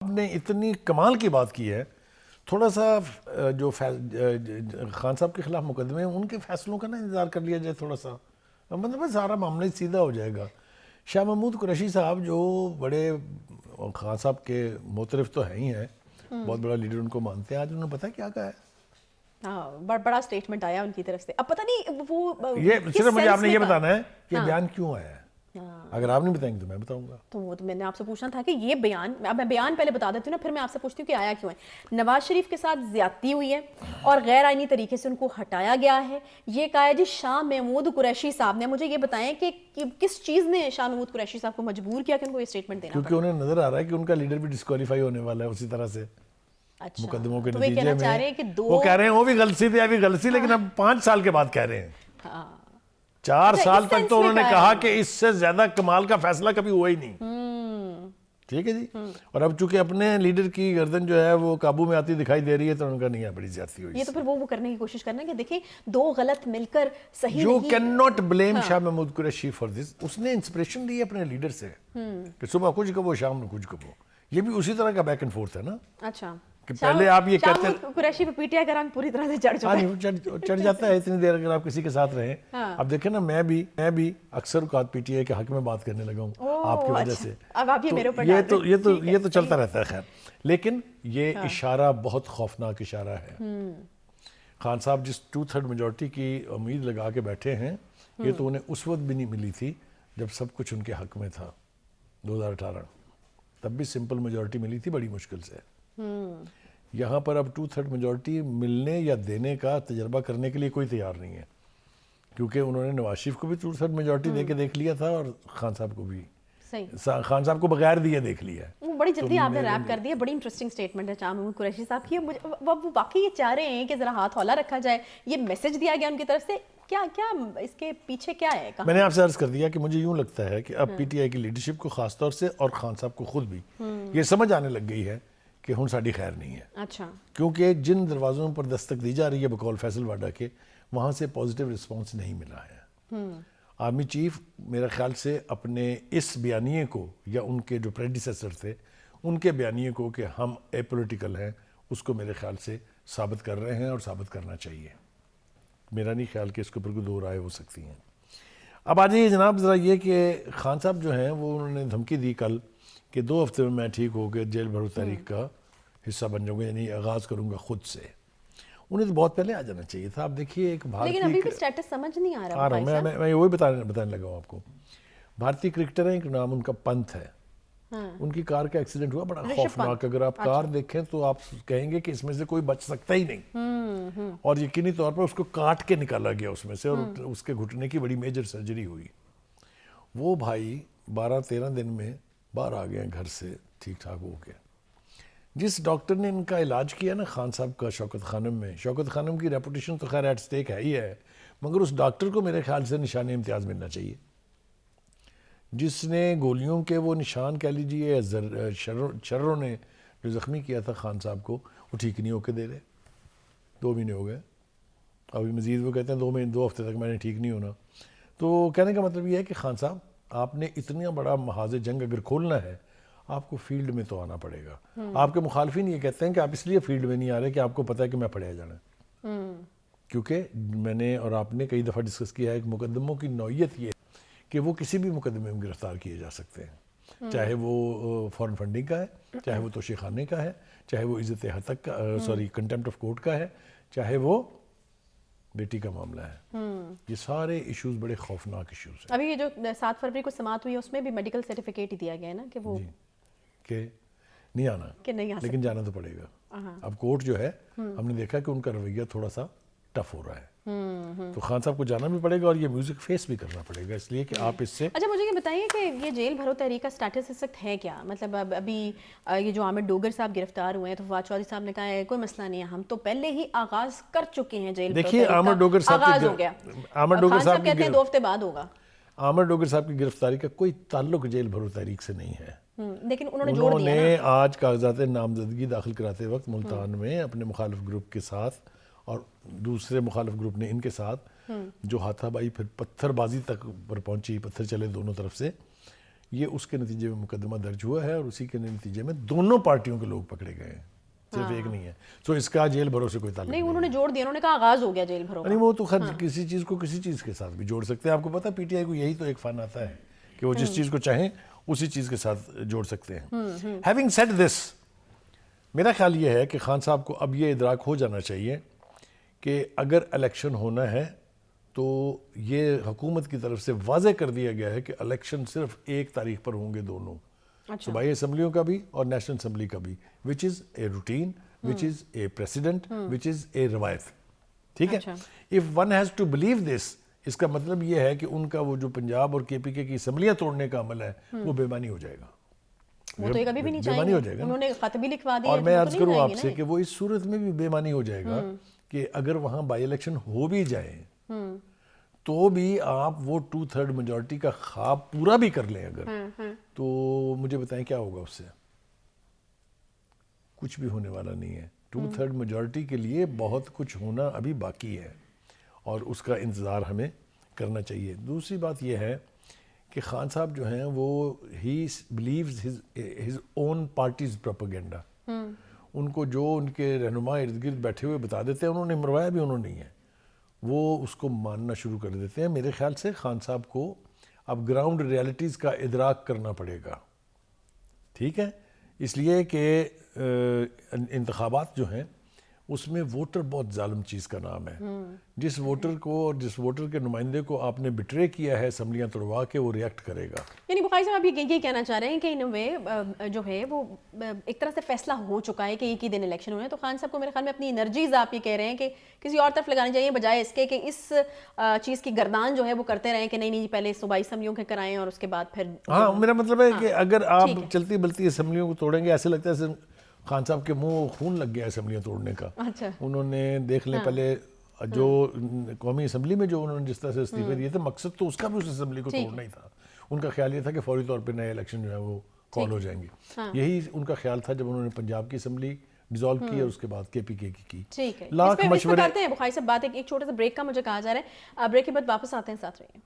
نے اتنی کمال کی بات کی ہے، تھوڑا سا جو خان صاحب کے خلاف مقدمے ہیں ان کے فیصلوں کا نا انتظار کر لیا جائے تھوڑا سا، مطلب سارا معاملہ سیدھا ہو جائے گا۔ شاہ محمود قریشی صاحب جو بڑے خان صاحب کے معترف تو ہیں ہی ہیں، بہت بڑا لیڈر ان کو مانتے ہیں، آج انہوں نے پتہ کیا کہا ہے؟ ہاں، بڑا سٹیٹمنٹ آیا ان کی طرف سے۔ اب پتہ نہیں وہ یہ صرف مجھے آپ نے یہ بتانا ہے کہ بیان کیوں آیا ہے، اگر آپ نہیں بتائیں گے تو میں بتاؤں گا۔ تو وہ تو میں نے آپ سے پوچھنا تھا کہ یہ بیان، اب میں بیان پہلے بتا دیتی ہوں نا، پھر میں آپ سے پوچھتی ہوں کہ آیا کیوں ہے۔ نواز شریف کے ساتھ زیادتی ہوئی ہے اور غیر آئینی طریقے سے ان کو ہٹایا گیا ہے، یہ کہا ہے جی شاہ محمود قریشی صاحب نے۔ مجھے یہ بتائیں کہ کس چیز نے شاہ محمود قریشی صاحب کو مجبور کیا کہ ان کو یہ سٹیٹمنٹ دینا پڑا؟ کیونکہ انہیں نظر آ رہا ہے کہ ان کا لیڈر بھی ڈسکوالیفائی ہونے والا ہے اسی طرح سے مقدموں کے نتیجے میں۔ وہ کہہ رہے ہیں وہ بھی غلطی تھی ابھی غلطی، لیکن اب 5 سال کے بعد کہہ رہے ہیں۔ 4 سال تک تو انہوں نے کہا کہ اس سے زیادہ کمال کا فیصلہ کبھی ہوا ہی نہیں، ٹھیک ہے جی۔ اور اب چونکہ اپنے لیڈر کی گردن جو ہے وہ قابو میں آتی دکھائی دے رہی ہے تو ان کا نہیں ہے، بڑی زیادتی ہوئی۔ یہ تو پھر وہ کرنے کی کوشش کرنا کہ دیکھیں دو غلط مل کر صحیح یو نہیں۔ Can not blame Shah Mahmood Qureshi for this. اس نے انسپریشن لی اپنے لیڈر سے کہ صبح کچھ کہو شام میں کچھ کہو، یہ بھی اسی طرح کا بیک اینڈ فورتھ ہے نا، اچھا، کہ پہلے آپ یہ کہتے ہیں شاہ قریشی پہ پی ٹی آئی کا رنگ پوری طرح سے چڑھ چکا ہے۔ چڑھ جاتا ہے اتنی دیر اگر آپ کسی کے ساتھ رہیں۔ اب دیکھیں نا، میں بھی اکثر اوقات پی ٹی آئی کے حق میں بات کرنے لگا ہوں آپ کی وجہ سے۔ اب آپ یہ میرے اوپر یہ تو چلتا رہتا ہے، خیر۔ لیکن یہ اشارہ بہت خوفناک اشارہ ہے۔ خان صاحب جس 2/3 میجورٹی کی امید لگا کے بیٹھے ہیں، یہ تو انہیں اس وقت بھی نہیں ملی تھی جب سب کچھ ان کے حق میں تھا 2018، تب بھی سمپل میجورٹی ملی تھی بڑی مشکل سے۔ یہاں پر اب 2/3 میجورٹی ملنے یا دینے کا تجربہ کرنے کے لیے کوئی تیار نہیں ہے، کیونکہ انہوں نے نواز شریف کو بھی 2/3 میجورٹی دے کے دیکھ لیا تھا اور خان صاحب کو بھی، خان صاحب کو بغیر دیے دیکھ لیا ہے۔ وہ بڑی جلدی آپ نے ریپ کر دیا، بڑی انٹرسٹنگ سٹیٹمنٹ ہے شاہ محمود قریشی صاحب کی۔ وہ واقعی یہ چاہ رہے ہیں کہ ذرا ہاتھ ہولہ رکھا جائے، یہ میسج دیا گیا ان کی طرف سے، کیا اس کے پیچھے کیا ہے؟ میں نے آپ سے عرض کر دیا کہ مجھے یوں لگتا ہے کہ اب پی ٹی آئی کی لیڈرشپ کو خاص طور سے اور خان صاحب کو خود بھی یہ سمجھ آنے لگ گئی ہے کہ ہن ساڑی خیر نہیں ہے۔ اچھا، کیونکہ جن دروازوں پر دستک دی جا رہی ہے بقول فیصل واڈا کے، وہاں سے پازیٹیو رسپانس نہیں ملا ہے۔ آرمی چیف میرے خیال سے اپنے اس بیانیے کو، یا ان کے جو پریڈیسیسر تھے ان کے بیانیے کو کہ ہم اے پولیٹیکل ہیں، اس کو میرے خیال سے ثابت کر رہے ہیں اور ثابت کرنا چاہیے۔ میرا نہیں خیال کہ اس کے اوپر کوئی دو رائے ہو سکتی ہیں۔ اب آ جائیے جناب ذرا یہ کہ خان صاحب جو ہیں وہ انہوں نے دھمکی دی کل کہ 2 ہفتے میں ٹھیک ہو کے جیل بھرو تحریک کا حصہ بن جاؤں گا، یعنی آغاز کروں گا خود سے۔ انہیں تو بہت پہلے آ جانا چاہیے تھا۔ آپ دیکھیے ایک بھارتی، لیکن ابھی بھی سٹیٹس سمجھ نہیں آ رہا ہوں میں وہی بتانے لگا ہوں آپ کو۔ بھارتی کرکٹر ہیں، ایک نام ان کا پنت ہے، ان کی کار کا ایکسیڈنٹ ہوا بڑا خوفناک۔ اگر آپ کار دیکھیں تو آپ کہیں گے کہ اس میں سے کوئی بچ سکتا ہی نہیں، اور یقینی طور پر اس کو کاٹ کے نکالا گیا اس میں سے، اور اس کے گھٹنے کی بڑی میجر سرجری ہوئی۔ وہ بھائی 12-13 دن میں باہر آ گئے گھر سے ٹھیک ٹھاک ہو کے۔ جس ڈاکٹر نے ان کا علاج کیا نا خان صاحب کا شوکت خانم میں، شوکت خانم کی ریپوٹیشن تو خیر ایٹ سٹیک ہے ہی ہے، مگر اس ڈاکٹر کو میرے خیال سے نشان امتیاز ملنا چاہیے، جس نے گولیوں کے وہ نشان کہہ لیجیے، شرروں نے جو زخمی کیا تھا خان صاحب کو، وہ ٹھیک نہیں ہو کے دے رہے۔ 2 مہینے ہو گئے، ابھی مزید وہ کہتے ہیں 2 ہفتے تک میں نے ٹھیک نہیں ہونا۔ تو کہنے کا مطلب یہ ہے کہ خان صاحب آپ نے اتنا بڑا محاذ جنگ اگر کھولنا ہے، آپ کو فیلڈ میں تو آنا پڑے گا۔ آپ کے مخالفین یہ کہتے ہیں کہ آپ اس لیے فیلڈ میں نہیں آ رہے کہ آپ کو پتہ ہے کہ میں پڑھیا جانا ہے، کیونکہ میں نے اور آپ نے کئی دفعہ ڈسکس کیا ہے کہ مقدموں کی نوعیت یہ کہ وہ کسی بھی مقدمے میں گرفتار کیے جا سکتے ہیں، چاہے وہ فارن فنڈنگ کا ہے، چاہے وہ توشیع خانے کا ہے، چاہے وہ عزت ہتک کا کنٹمپٹ آف کورٹ کا ہے، چاہے وہ بیٹی کا معاملہ ہے۔ یہ سارے ایشوز بڑے خوفناک ایشوز ہیں۔ ابھی یہ جو 7 فروری کو سماعت ہوئی ہے اس میں بھی میڈیکل سرٹیفکیٹ ہی دیا گیا ہے نا کہ وہ کہ نہیں آنا، لیکن جانا تو پڑے گا۔ اب کورٹ جو ہے، ہم نے دیکھا کہ ان کا رویہ تھوڑا سا ٹف ہو رہا ہے، تو خان صاحب کو جانا بھی پڑے گا اور یہ میوزک فیس بھی کرنا پڑے گا، اس لیے کہ آپ اس سے۔ اچھا مجھے یہ بتائیے کہ یہ جیل بھرو تحریک کا سٹیٹس اس وقت ہے کیا؟ مطلب ابھی یہ جو عامر ڈوگر صاحب گرفتار ہوئے ہیں تو فواد چودھری صاحب نے کہا ہے کوئی مسئلہ نہیں ہے، ہم تو پہلے ہی آغاز کر چکے ہیں جیل بھرو تحریک کا، عامر ڈوگر صاحب آغاز ہو گیا، خان صاحب کہتے ہیں 2 ہفتے بعد ہوگا۔ عامر ڈوگر صاحب کی گرفتاری کا کوئی تعلق جیل بھرو تحریک سے نہیں ہے، لیکن انہوں نے آج کاغذات نامزدگی داخل کراتے وقت ملتان میں اپنے مخالف گروپ کے ساتھ اور دوسرے مخالف گروپ نے ان کے ساتھ جو ہاتھا بائی پھر پتھر بازی تک پر پہنچی، پتھر چلے دونوں طرف سے، یہ اس کے نتیجے میں مقدمہ درج ہوا ہے اور اسی کے نتیجے میں دونوں پارٹیوں کے لوگ پکڑے گئے ہیں, صرف ایک نہیں ہے. سو اس کا جیل بھرو سے کوئی تعلق نہیں, انہوں نے جوڑ دیا, انہوں نے کہا آغاز ہو گیا جیل بھرو کا. نہیں, وہ تو خیر کسی چیز کو کسی چیز کے ساتھ بھی جوڑ سکتے ہیں. آپ کو پتہ پی ٹی آئی کو یہی تو ایک فن آتا ہے کہ وہ جس چیز کو چاہیں اسی چیز کے ساتھ جوڑ سکتے ہیں. ہیونگ سیڈ دس, میرا خیال یہ ہے کہ خان صاحب کو اب یہ ادراک ہو جانا چاہیے کہ اگر الیکشن ہونا ہے تو یہ حکومت کی طرف سے واضح کر دیا گیا ہے کہ الیکشن صرف ایک تاریخ پر ہوں گے دونوں, صوبائی اسمبلیوں کا بھی اور نیشنل اسمبلی کا بھی, وچ از a routine, which is a president, وچ از اے روایت. ٹھیک ہے, if one has to believe this, اس کا مطلب یہ ہے کہ ان کا وہ جو پنجاب اور کے پی کے کی اسمبلیاں توڑنے کا عمل ہے وہ بے معنی ہو جائے گا. وہ تو یہ کبھی بھی نہیں بے معنی ہو جائے چاہیں گا, انہوں نے خط بھی لکھوا دیا. اور میں عرض کروں آپ سے کہ وہ اس صورت میں بھی بے معنی ہو جائے گا کہ اگر وہاں بائی الیکشن ہو بھی جائے تو بھی آپ وہ 2/3 میجورٹی کا خواب پورا بھی کر لیں اگر, تو مجھے بتائیں کیا ہوگا اس سے؟ کچھ بھی ہونے والا نہیں ہے. 2/3 میجورٹی کے لیے بہت کچھ ہونا ابھی باقی ہے اور اس کا انتظار ہمیں کرنا چاہیے. دوسری بات یہ ہے کہ خان صاحب جو ہیں وہ ہی believes his own party's propaganda. ان کو جو ان کے رہنما ارد گرد بیٹھے ہوئے بتا دیتے ہیں, انہوں نے مروایا بھی انہوں نہیں ہے, وہ اس کو ماننا شروع کر دیتے ہیں. میرے خیال سے خان صاحب کو اب گراؤنڈ ریالٹیز کا ادراک کرنا پڑے گا. ٹھیک ہے, اس لیے کہ انتخابات جو ہیں اس میں ووٹر بہت ظالم چیز کا نام ہے. جس ووٹر کو اور جس ووٹر کے نمائندے کو آپ نے بٹرے کیا ہے اسمبلیاں توڑوا کے, وہ ریئیکٹ کرے گا. یعنی بخاری صاحب آپ یہ کہنا چاہ رہے ہیں کہ ان وے جو ہے وہ ایک طرح سے فیصلہ ہو چکا ہے کہ ایک ہی دن الیکشن ہونا ہے, تو خان صاحب کو میرے خیال میں اپنی انرجیز آپ یہ کہہ رہے ہیں کہ کسی اور طرف لگانی چاہیے بجائے اس کے کہ اس چیز کی گردان جو ہے وہ کرتے رہیں کہ نہیں پہلے صوبائی اسمبلیوں کے کرائیں اور اس کے بعد پھر. ہاں, میرا مطلب ہے کہ اگر آپ چلتی بلتی اسمبلیوں کو توڑیں گے, ایسے لگتا ہے خان صاحب کے منہ خون لگ گیا اسمبلیاں توڑنے کا. انہوں نے دیکھ لیں پہلے جو قومی اسمبلی میں جو انہوں نے جس طرح سے استعفے دیے تھے, مقصد تو اس کا بھی اس اسمبلی کو توڑنا ہی تھا. ان کا خیال یہ تھا کہ فوری طور پہ نئے الیکشن جو ہے وہ کال ہو جائیں گے. یہی ان کا خیال تھا جب انہوں نے پنجاب کی اسمبلی ڈیزالو کی اور اس کے بعد کے پی کے کی. ٹھیک ہے, لاکھ مشورے کرتے ہیں. بخاری صاحب بات ایک چھوٹا سا بریک کا مجھے کہا جا رہا ہے, بریک کے بعد واپس آتے ہیں, ساتھ رہیے.